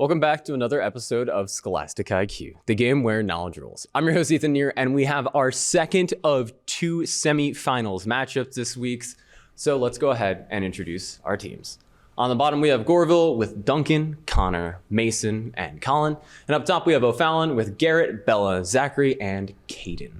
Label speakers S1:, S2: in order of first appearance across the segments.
S1: Welcome back to another episode of Scholastic IQ, the game where knowledge rules. I'm your host, Ethan Neer, and we have our second of two semi-finals matchups this week. So let's go ahead and introduce our teams. On the bottom, we have Goreville with Duncan, Connor, Mason, and Colin. And up top, we have O'Fallon with Garrett, Bella, Zachary, and Caden.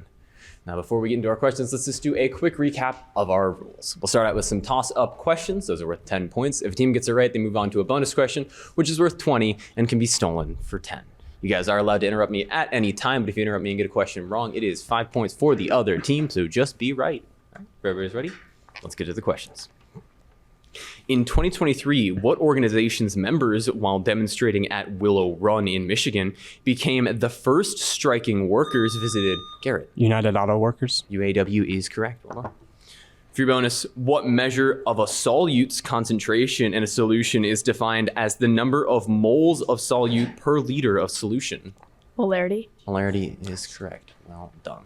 S1: Now, before we get into our questions, let's just do a quick recap of our rules. We'll start out with some toss-up questions. Those are worth 10 points. If a team gets it right, they move on to a bonus question, which is worth 20 and can be stolen for 10. You guys are allowed to interrupt me at any time, but if you interrupt me and get a question wrong, it is 5 points for the other team, so just be right. All right, everybody's ready? Let's get to the questions. In 2023, what organization's members, while demonstrating at Willow Run in Michigan, became the first striking workers visited? Garrett.
S2: United Auto Workers.
S1: UAW is correct. Well done. For your bonus, what measure of a solute's concentration in a solution is defined as the number of moles of solute per liter of solution?
S3: Molarity.
S1: Molarity is correct. Well done.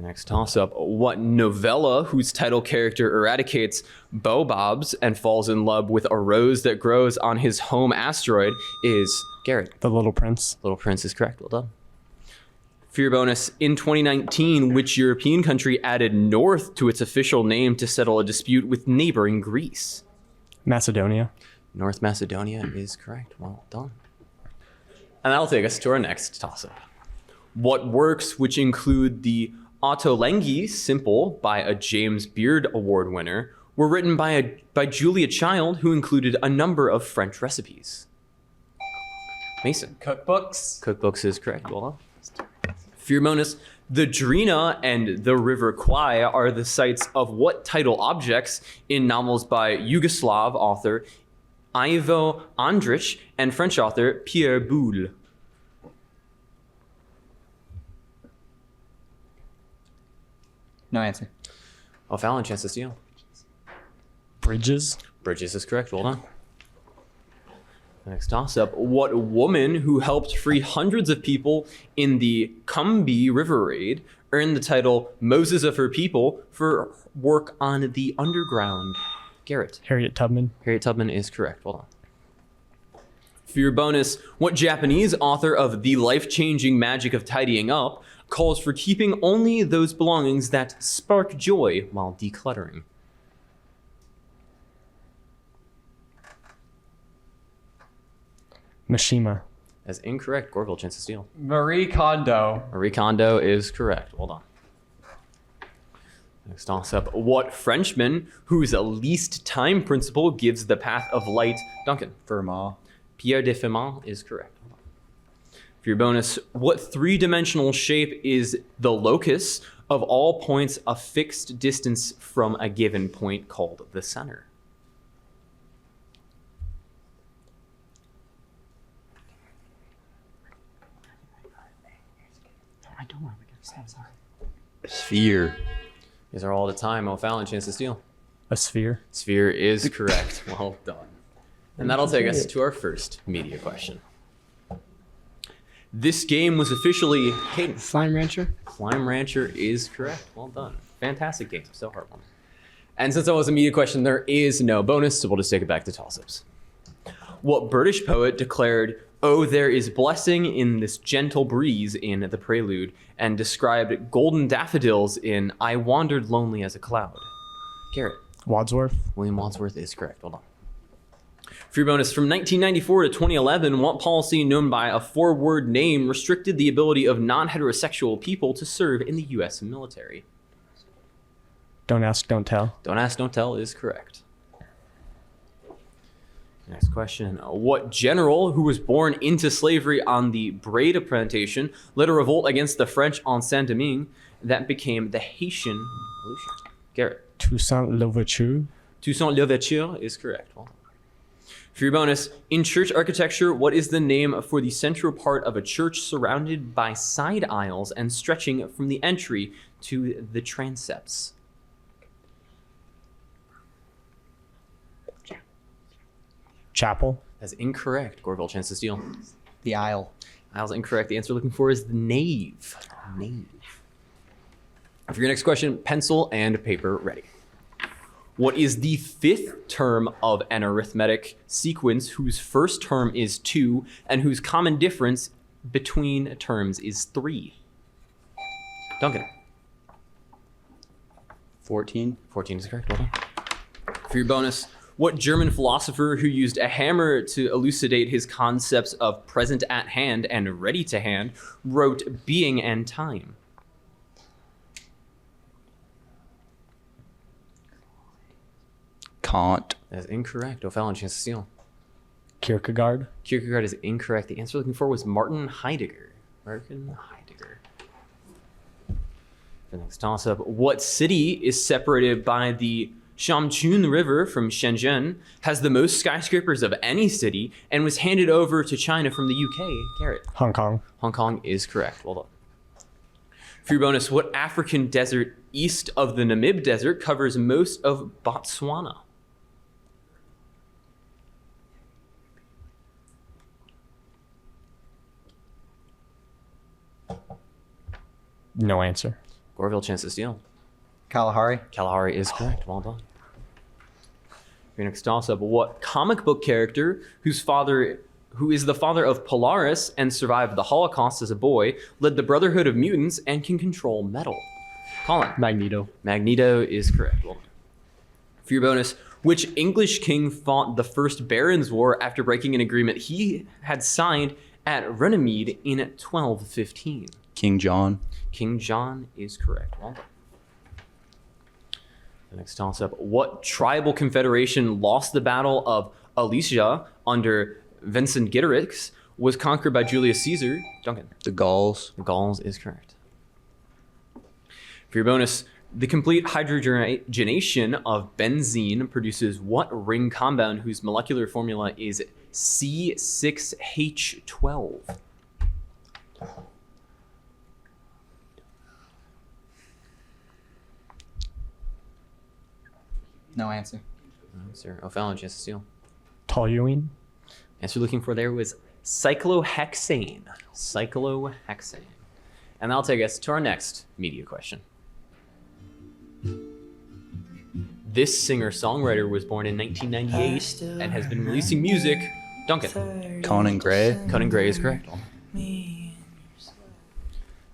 S1: Next toss-up, what novella whose title character eradicates Bobobs and falls in love with a rose that grows on his home asteroid is? Garrett.
S2: The Little Prince.
S1: Little Prince is correct. Well done. For your bonus, in 2019, which European country added North to its official name to settle a dispute with neighboring Greece?
S2: Macedonia.
S1: North Macedonia is correct. Well done. And that'll take us to our next toss-up. What works, which include the Ottolenghi Simple by a James Beard Award winner, were written by Julia Child, who included a number of French recipes? Mason.
S4: Cookbooks.
S1: Cookbooks is correct. Well done. For your bonus, the Drina and the River Kwai are the sites of what title objects in novels by Yugoslav author Ivo Andrić and French author Pierre Boulle?
S4: No answer.
S1: O'Fallon, chance to steal.
S2: Bridges.
S1: Bridges is correct. Well done. Next toss-up. What woman who helped free hundreds of people in the Combahee River Raid earned the title Moses of her people for work on the underground? Garrett.
S2: Harriet Tubman.
S1: Harriet Tubman is correct. Well done. For your bonus, what Japanese author of The Life-Changing Magic of Tidying Up calls for keeping only those belongings that spark joy while decluttering?
S2: Mishima.
S1: That's incorrect. Goreville, chance to steal.
S4: Marie Kondo.
S1: Marie Kondo is correct. Well done. Next toss-up. What Frenchman whose least time principle gives the path of light? Duncan.
S4: Fermat.
S1: Pierre de Fermat is correct. For your bonus, what three-dimensional shape is the locus of all points a fixed distance from a given point called the center?
S4: I don't want to get upset. Sorry.
S1: Sphere. These are all the time. O'Fallon, chance to steal.
S2: A sphere.
S1: Sphere is correct. Well done. And that'll take us to our first media question. This game was officially... Caden.
S3: Slime Rancher.
S1: Slime Rancher is correct. Well done. Fantastic game. So hard one. And since that was a media question, there is no bonus, so we'll just take it back to toss-ups. What British poet declared, "Oh, there is blessing in this gentle breeze" in The Prelude, and described golden daffodils in I Wandered Lonely as a Cloud? Garrett.
S2: Wadsworth.
S1: William Wadsworth is correct. Well done. For your bonus, from 1994 to 2011, what policy known by a four-word name restricted the ability of non-heterosexual people to serve in the U.S. military?
S2: Don't ask, don't tell.
S1: Don't ask, don't tell is correct. Next question. What general who was born into slavery on the Breda plantation led a revolt against the French on Saint-Domingue that became the Haitian Revolution? Garrett.
S2: Toussaint Louverture.
S1: Toussaint Louverture is correct. Well, for your bonus, in church architecture, what is the name for the central part of a church surrounded by side aisles and stretching from the entry to the transepts?
S2: Chapel.
S1: That's incorrect. Goreville, chance to steal.
S4: The aisle.
S1: Aisle's incorrect. The answer we're looking for is the nave. Nave. For your next question, pencil and paper ready. What is the fifth term of an arithmetic sequence whose first term is 2 and whose common difference between terms is 3? Duncan.
S4: 14.
S1: 14 is correct. Well done. For your bonus, what German philosopher who used a hammer to elucidate his concepts of present at hand and ready to hand wrote Being and Time?
S4: Kant.
S1: That is incorrect. O'Fallon, chance to steal.
S2: Kierkegaard.
S1: Kierkegaard is incorrect. The answer looking for was Martin Heidegger. Martin Heidegger. The next toss-up. What city is separated by the Shamchun River from Shenzhen, has the most skyscrapers of any city, and was handed over to China from the UK? Garrett.
S2: Hong Kong.
S1: Hong Kong is correct. Well done. For your bonus, what African desert east of the Namib Desert covers most of Botswana?
S2: No answer.
S1: Goreville, chance to steal.
S4: Kalahari.
S1: Kalahari is correct. Well done. Your next toss-up. What comic book character who is the father of Polaris and survived the Holocaust as a boy, led the Brotherhood of Mutants and can control metal? Colin.
S2: Magneto.
S1: Magneto is correct. Well done. For your bonus, which English king fought the First Barons' War after breaking an agreement he had signed at Runnymede in 1215?
S4: King John.
S1: King John is correct. Well done. The next toss-up. What tribal confederation lost the Battle of Alesia under Vercingetorix, was conquered by Julius Caesar? Duncan.
S4: The Gauls.
S1: The Gauls is correct. For your bonus, the complete hydrogenation of benzene produces what ring compound whose molecular formula is C6H12?
S4: No answer.
S1: Sir O'Fallon, chance to steal.
S2: Toluene.
S1: Answer looking for there was cyclohexane. Cyclohexane. And that'll take us to our next media question. This singer-songwriter was born in 1998 and has been releasing music. Duncan.
S4: Conan Gray.
S1: Conan Gray is correct.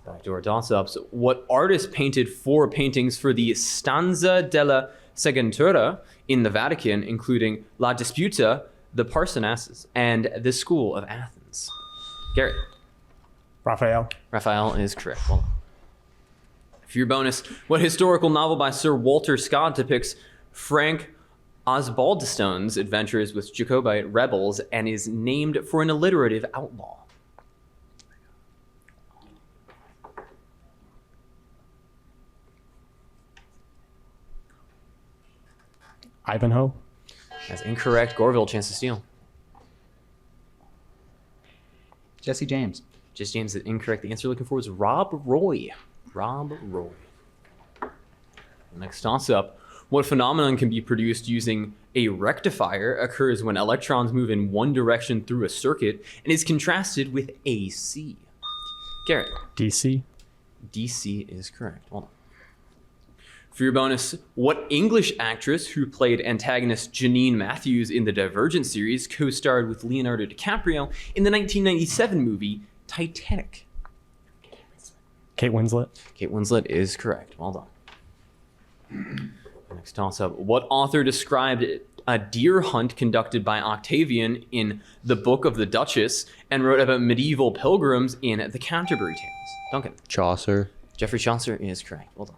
S1: Back to our toss-ups. What artist painted 4 paintings for the Stanza della Segentura in the Vatican, including La Disputa, the Parnassus, and the School of Athens? Garrett.
S2: Raphael.
S1: Raphael is correct. Well, for your bonus, what historical novel by Sir Walter Scott depicts Frank Osbaldistone's adventures with Jacobite rebels and is named for an alliterative outlaw?
S2: Ivanhoe.
S1: That's incorrect. Goreville, chance to steal.
S4: Jesse James.
S1: Just James is incorrect. The answer you're looking for is Rob Roy. Rob Roy. Next toss-up. What phenomenon can be produced using a rectifier occurs when electrons move in one direction through a circuit and is contrasted with AC? Garrett.
S2: DC.
S1: DC is correct. Hold on. For your bonus, what English actress who played antagonist Janine Matthews in the Divergent series co-starred with Leonardo DiCaprio in the 1997 movie Titanic?
S2: Kate Winslet.
S1: Kate Winslet is correct. Well done. Next toss-up. What author described a deer hunt conducted by Octavian in The Book of the Duchess and wrote about medieval pilgrims in The Canterbury Tales? Duncan.
S4: Chaucer.
S1: Geoffrey Chaucer is correct. Well done.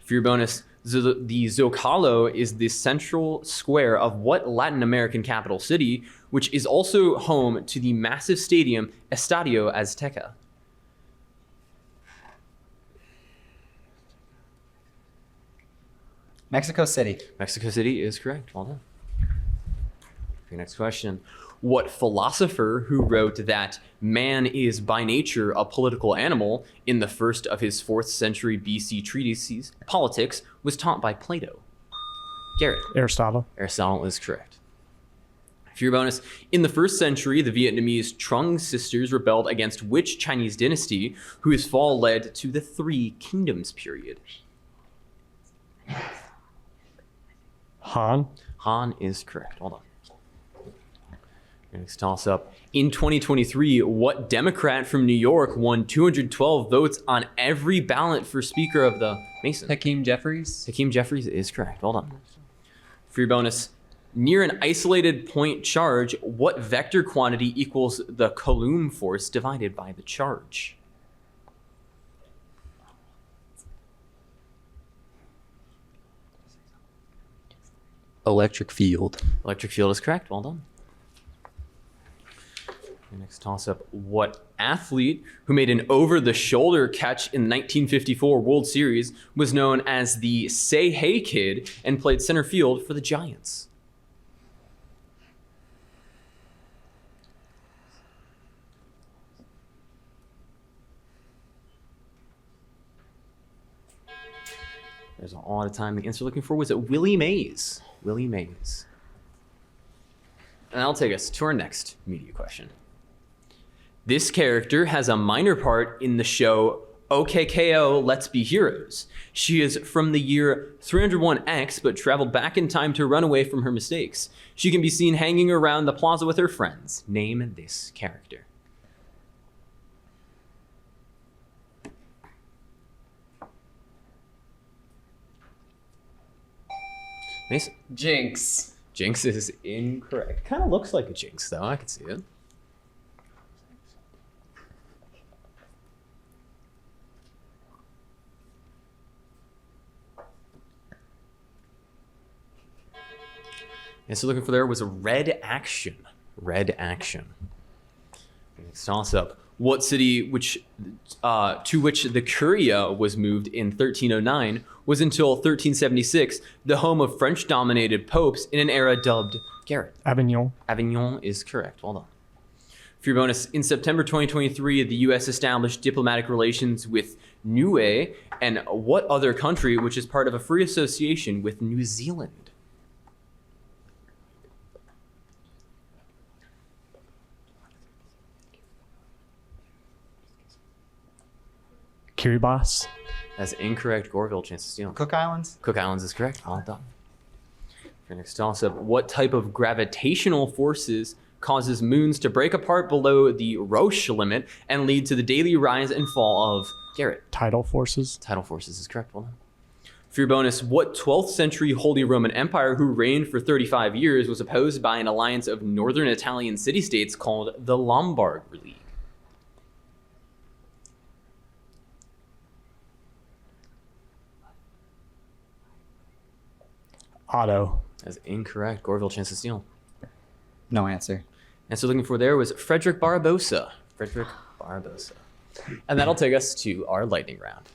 S1: For your bonus, the Zocalo is the central square of what Latin American capital city, which is also home to the massive stadium Estadio Azteca?
S4: Mexico City.
S1: Mexico City is correct. Well done. For your next question, what philosopher who wrote that man is by nature a political animal in the first of his 4th century BC treatises, Politics, was taught by Plato? Garrett.
S2: Aristotle.
S1: Aristotle is correct. For your bonus, in the 1st century, the Vietnamese Trung sisters rebelled against which Chinese dynasty whose fall led to the 3 Kingdoms period?
S2: Han.
S1: Han is correct. Hold on. Next toss up. In 2023, what Democrat from New York won 212 votes on every ballot for Speaker of the Mason?
S4: Hakeem Jeffries.
S1: Hakeem Jeffries is correct. Hold on. For your bonus, near an isolated point charge, what vector quantity equals the Coulomb force divided by the charge?
S3: Electric field.
S1: Electric field is correct. Well done. Your next toss-up. What athlete who made an over-the-shoulder catch in the 1954 World Series was known as the Say Hey Kid and played center field for the Giants? There's a lot of time. The answer looking for was it Willie Mays. Willie Mays. And that'll take us to our next media question. This character has a minor part in the show OKKO Let's Be Heroes. She is from the year 301X, but traveled back in time to run away from her mistakes. She can be seen hanging around the plaza with her friends. Name this character. Mason.
S5: Jinx.
S1: Jinx is incorrect. Kind of looks like a Jinx, though. I can see it. And so looking for there was a Red Action. Red Action. Next toss up. What city to which the Curia was moved in 1309 was until 1376 the home of French-dominated popes in an era dubbed Garrett?
S2: Avignon.
S1: Avignon is correct. Well done. For your bonus, in September 2023, the U.S. established diplomatic relations with Niue and what other country which is part of a free association with New Zealand?
S2: Kiribati.
S1: That's incorrect. Goreville, chance to steal.
S4: Cook Islands.
S1: Cook Islands is correct. Well done. For your next toss-up, what type of gravitational forces causes moons to break apart below the Roche limit and lead to the daily rise and fall of Garrett?
S2: Tidal forces.
S1: Tidal forces is correct. Well done. For your bonus, what 12th century Holy Roman Empire who reigned for 35 years was opposed by an alliance of northern Italian city-states called the Lombard League?
S2: Otto.
S1: That's incorrect. Goreville, chance to steal.
S4: No answer.
S1: And so looking for there was Frederick Barbarossa. Frederick Barbarossa. And that'll take us to our lightning round.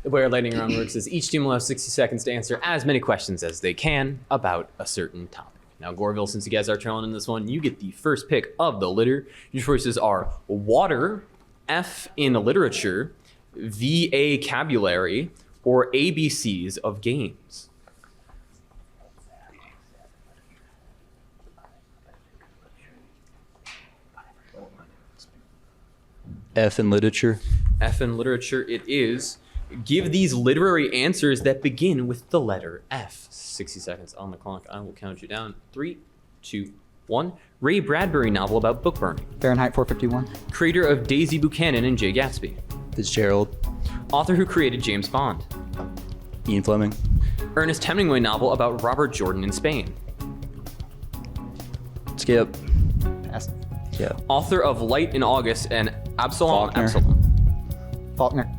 S1: The way our lightning round works is each team will have 60 seconds to answer as many questions as they can about a certain topic. Now, Goreville, since you guys are trailing in this one, you get the first pick of the litter. Your choices are water, F in literature, vocabulary, or ABCs of games.
S3: F in literature.
S1: F in literature it is. Give these literary answers that begin with the letter F. 60 seconds on the clock. I will count you down. 3, 2, 1. Ray Bradbury novel about book burning.
S4: Fahrenheit 451.
S1: Creator of Daisy Buchanan and Jay Gatsby.
S3: Fitzgerald.
S1: Author who created James Bond.
S3: Ian Fleming.
S1: Ernest Hemingway novel about Robert Jordan in Spain.
S3: Skip.
S4: Pass.
S3: Yeah.
S1: Author of Light in August and Absalom.
S3: Faulkner.
S1: Absalom.
S4: Faulkner.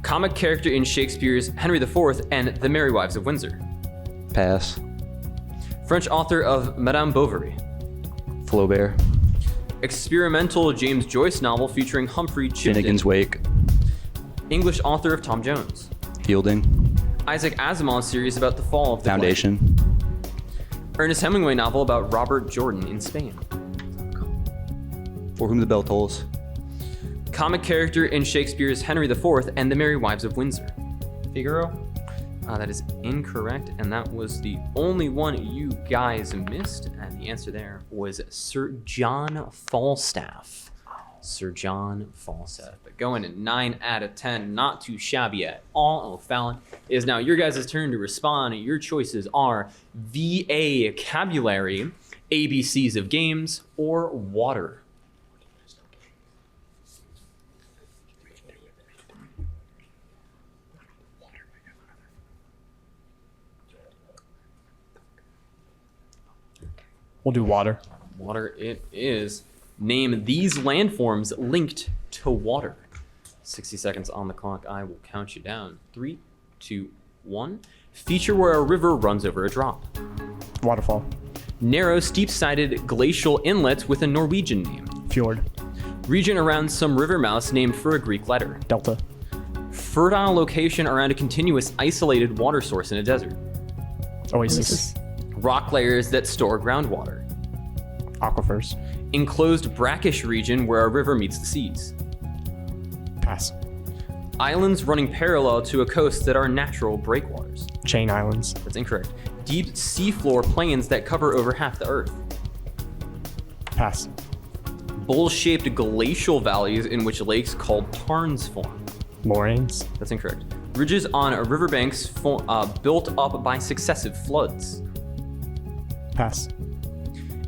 S1: Comic character in Shakespeare's Henry IV and The Merry Wives of Windsor.
S3: Pass.
S1: French author of Madame Bovary.
S3: Flaubert.
S1: Experimental James Joyce novel featuring Humphrey Chipton.
S3: Finnegan's Wake.
S1: English author of Tom Jones.
S3: Fielding.
S1: Isaac Asimov series about the fall of the
S3: Foundation.
S1: Flag. Ernest Hemingway novel about Robert Jordan in Spain.
S3: For Whom the Bell Tolls.
S1: Comic character in Shakespeare's Henry IV and The Merry Wives of Windsor.
S4: Figaro.
S1: That is incorrect, and that was the only one you guys missed. And the answer there was Sir John Falstaff. Sir John Falstaff. But going at 9 out of 10, not too shabby at all. O'Fallon, it is now your guys' turn to respond. Your choices are vocabulary, ABCs of games, or water.
S2: We'll do water.
S1: Water it is. Name these landforms linked to water. 60 seconds on the clock. I will count you down. 3, 2, 1. Feature where a river runs over a drop.
S2: Waterfall.
S1: Narrow, steep-sided glacial inlet with a Norwegian name.
S2: Fjord.
S1: Region around some river mouths named for a Greek letter.
S2: Delta.
S1: Fertile location around a continuous isolated water source in a desert.
S2: Oasis.
S1: Rock layers that store groundwater.
S2: Aquifers.
S1: Enclosed brackish region where a river meets the seas.
S2: Pass.
S1: Islands running parallel to a coast that are natural breakwaters.
S2: Chain islands.
S1: That's incorrect. Deep seafloor plains that cover over half the earth.
S2: Pass.
S1: Bowl-shaped glacial valleys in which lakes called tarns form.
S2: Moraines.
S1: That's incorrect. Ridges on riverbanks built up by successive floods.
S2: Pass.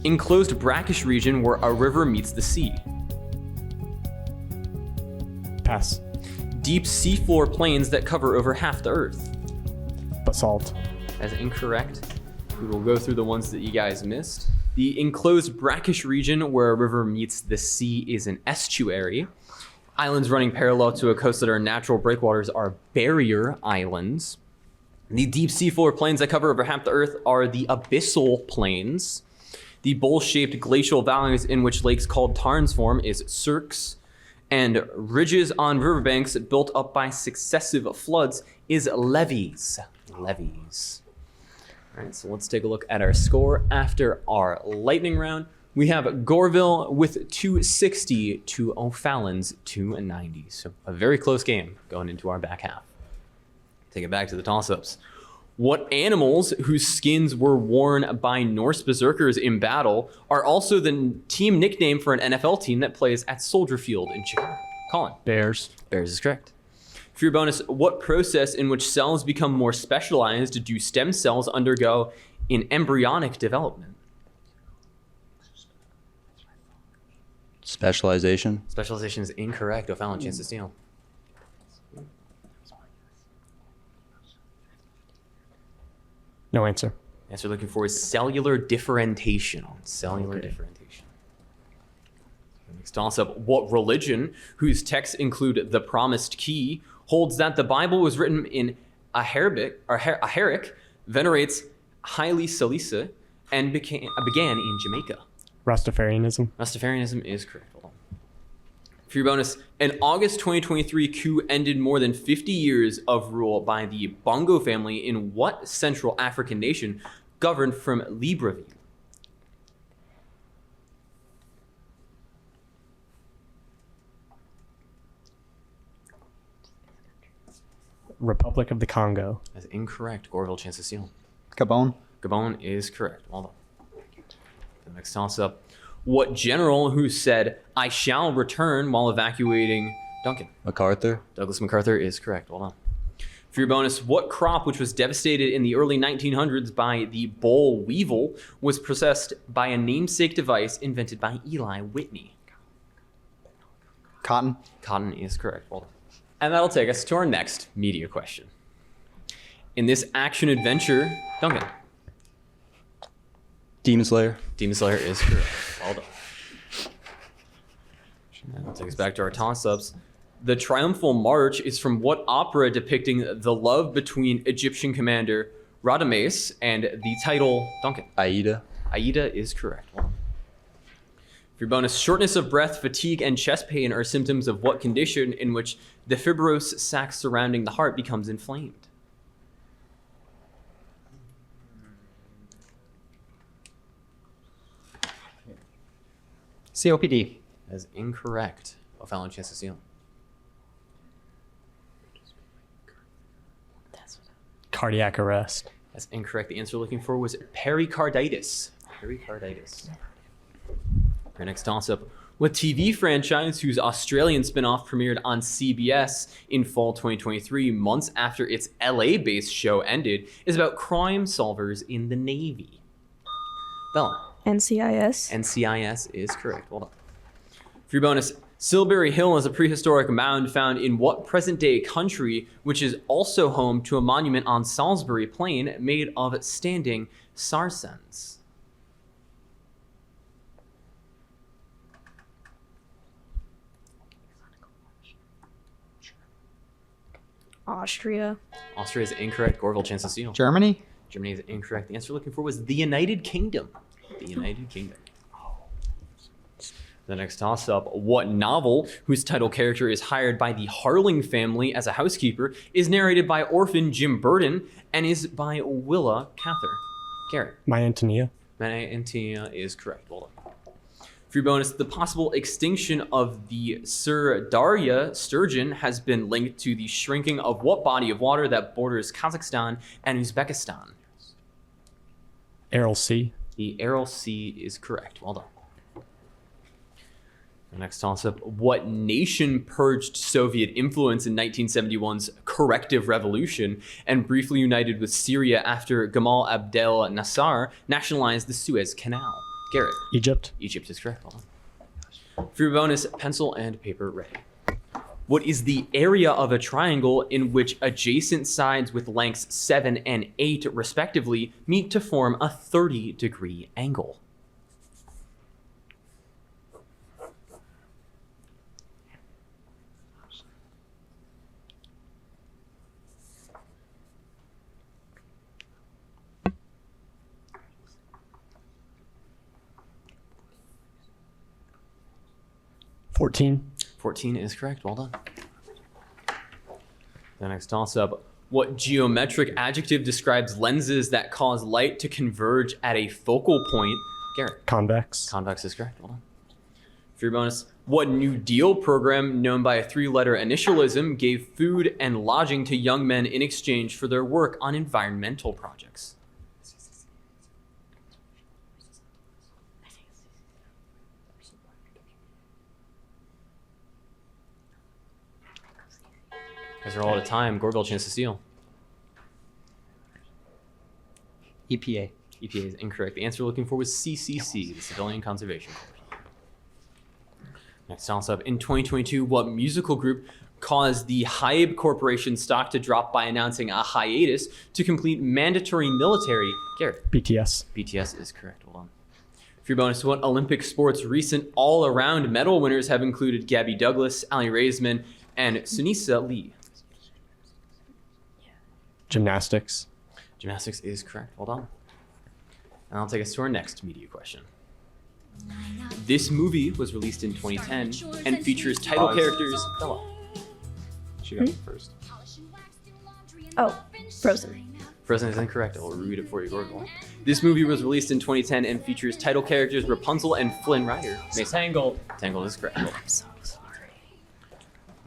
S1: Enclosed brackish region where a river meets the sea.
S2: Pass.
S1: Deep seafloor plains that cover over half the earth.
S2: Basalt.
S1: That's incorrect. We will go through the ones that you guys missed. The enclosed brackish region where a river meets the sea is an estuary. Islands running parallel to a coast that are natural breakwaters are barrier islands. The deep seafloor plains that cover over half the earth are the abyssal plains. The bowl-shaped glacial valleys in which lakes called tarns form is cirques. And ridges on riverbanks built up by successive floods is levees. Levees. All right, so let's take a look at our score after our lightning round. We have Goreville with 260 to O'Fallon's 290. So a very close game going into our back half. Take it back to the toss-ups. What animals whose skins were worn by Norse berserkers in battle are also the team nickname for an NFL team that plays at Soldier Field in Chicago? Colin.
S2: Bears.
S1: Bears is correct. For your bonus, what process in which cells become more specialized do stem cells undergo in embryonic development?
S3: Specialization.
S1: Specialization is incorrect. O'Fallon, chance to steal.
S2: No answer.
S1: Answer looking for is cellular differentiation. Cellular differentiation. Next toss-up. What religion, whose texts include the promised key, holds that the Bible was written in Aharic, venerates Haile Selassie, and began in Jamaica?
S2: Rastafarianism.
S1: Rastafarianism is correct. Hold on. For your bonus, an August 2023 coup ended more than 50 years of rule by the Bongo family in what Central African nation governed from Libreville?
S2: Republic of the Congo.
S1: That's incorrect. Goreville, chance to steal.
S4: Gabon.
S1: Gabon is correct. Well done. The next toss-up. What general who said, "I shall return" while evacuating Duncan?
S3: MacArthur.
S1: Douglas MacArthur is correct. Well done. For your bonus, what crop, which was devastated in the early 1900s by the boll weevil, was processed by a namesake device invented by Eli Whitney?
S4: Cotton.
S1: Cotton is correct. Well done. And that'll take us to our next media question. In this action-adventure, Duncan.
S3: Demon Slayer.
S1: Demon Slayer is correct. Well done. And that'll take us back to our toss-ups. The Triumphal March is from what opera depicting the love between Egyptian commander Radames and the title Duncan?
S3: Aida.
S1: Aida is correct. Well done. For your bonus, shortness of breath, fatigue, and chest pain are symptoms of what condition in which the fibrous sac surrounding the heart becomes inflamed?
S4: COPD.
S1: That is incorrect. O'Fallon, chance to steal.
S2: Cardiac arrest.
S1: That's incorrect. The answer we're looking for was pericarditis. Pericarditis. Our next toss-up. What TV franchise whose Australian spin-off premiered on CBS in fall 2023, months after its LA-based show ended, is about crime solvers in the Navy? Bella.
S5: NCIS.
S1: NCIS is correct. Well done. For your bonus, Silbury Hill is a prehistoric mound found in what present-day country, which is also home to a monument on Salisbury Plain made of standing saracens?
S5: Austria.
S1: Austria is incorrect. Goreville, chance to steal.
S4: Germany?
S1: Germany is incorrect. The answer you're looking for was the United Kingdom. The United Kingdom. The next toss-up, what novel, whose title character is hired by the Harling family as a housekeeper, is narrated by orphan Jim Burden and is by Willa Cather? Garrett.
S2: My Antonia.
S1: My Antonia is correct. Well done. For your bonus, the possible extinction of the Sir Darya sturgeon has been linked to the shrinking of what body of water that borders Kazakhstan and Uzbekistan?
S2: Aral Sea.
S1: The Aral Sea is correct. Well done. The next toss-up, what nation purged Soviet influence in 1971's corrective revolution and briefly united with Syria after Gamal Abdel Nasser nationalized the Suez Canal? Garrett.
S2: Egypt.
S1: Egypt is correct. Hold on. For your bonus, pencil and paper ready. What is the area of a triangle in which adjacent sides with lengths 7 and 8 respectively meet to form a 30-degree angle?
S2: $14.
S1: 14 is correct. Well done. The next toss-up. What geometric adjective describes lenses that cause light to converge at a focal point? Garrett.
S2: Convex.
S1: Convex is correct. Well done. For your bonus, what New Deal program known by a 3-letter initialism gave food and lodging to young men in exchange for their work on environmental projects? Guys are all out of time. Goreville, chance to steal.
S4: EPA.
S1: EPA is incorrect. The answer we're looking for was CCC, the Civilian Conservation Corps. Next toss-up. In 2022, what musical group caused the Hybe Corporation stock to drop by announcing a hiatus to complete mandatory military? Garrett.
S2: BTS.
S1: BTS is correct. Hold on. For your bonus, what Olympic sports recent all-around medal winners have included Gabby Douglas, Ali Raisman, and Sunisa Lee?
S2: Gymnastics.
S1: Gymnastics is correct. Hold on. And I'll take us to our next media question. This movie was released in 2010 and features title characters. Bella.
S3: She got it first.
S5: Oh, Frozen.
S1: Frozen is incorrect. I'll read it for you, Goreville. This movie was released in 2010 and features title characters Rapunzel and Flynn Rider.
S2: Tangled.
S1: Tangled is correct.
S5: I'm so sorry.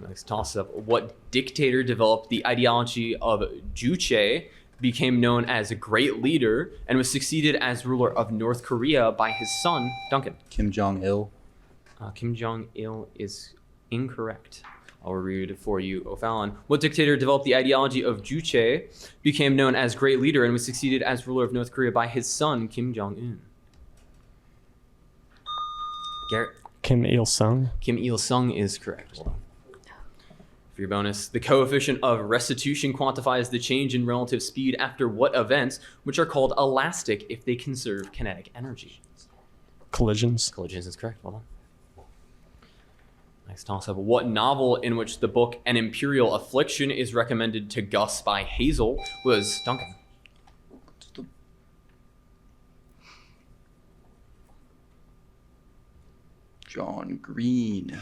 S1: Next toss-up. What dictator developed the ideology of Juche, became known as a great leader, and was succeeded as ruler of North Korea by his son, Duncan?
S3: Kim Jong-il.
S1: Kim Jong-il is incorrect. I'll read it for you, O'Fallon. What dictator developed the ideology of Juche, became known as great leader, and was succeeded as ruler of North Korea by his son, Kim Jong-un? Garrett?
S2: Kim Il-sung.
S1: Kim Il-sung is correct. Hold on. For your bonus, the coefficient of restitution quantifies the change in relative speed after what events, which are called elastic if they conserve kinetic energy?
S2: Collisions.
S1: Collisions is correct. Well done. Next toss-up. What novel in which the book An Imperial Affliction is recommended to Gus by Hazel was Duncan?
S3: John Green.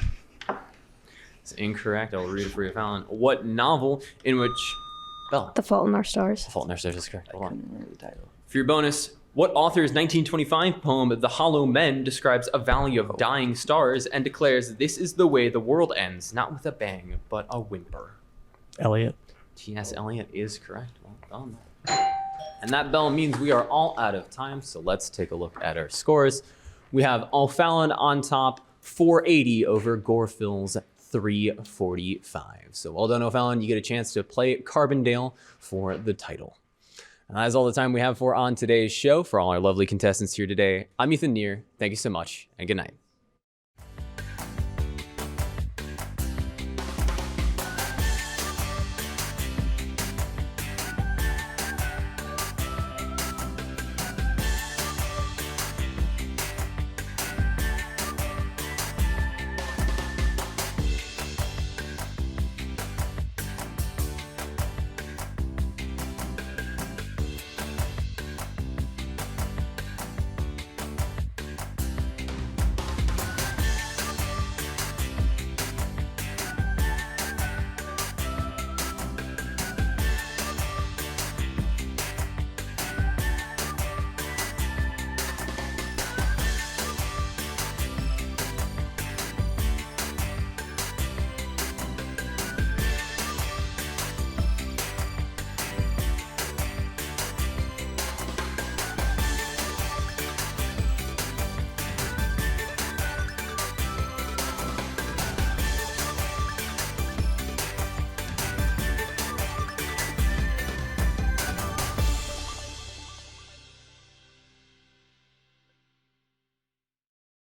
S1: It's incorrect. I'll read it for you, Fallon. What novel in which... Bella.
S5: The Fault in Our Stars.
S1: Fault in Our Stars is correct. Hold on.
S3: Couldn't remember the title.
S1: For your bonus, what author's 1925 poem The Hollow Men describes a valley of dying stars and declares this is the way the world ends, not with a bang, but a whimper?
S2: Elliot.
S1: T.S. Eliot is correct. Well done. And that bell means we are all out of time, so let's take a look at our scores. We have O'Fallon on top 480 over Goreville's 345. So well done, O'Fallon. You get a chance to play Carbondale for the title. And that is all the time we have for on today's show. For all our lovely contestants here today, I'm Ethan Neer. Thank you so much, and good night.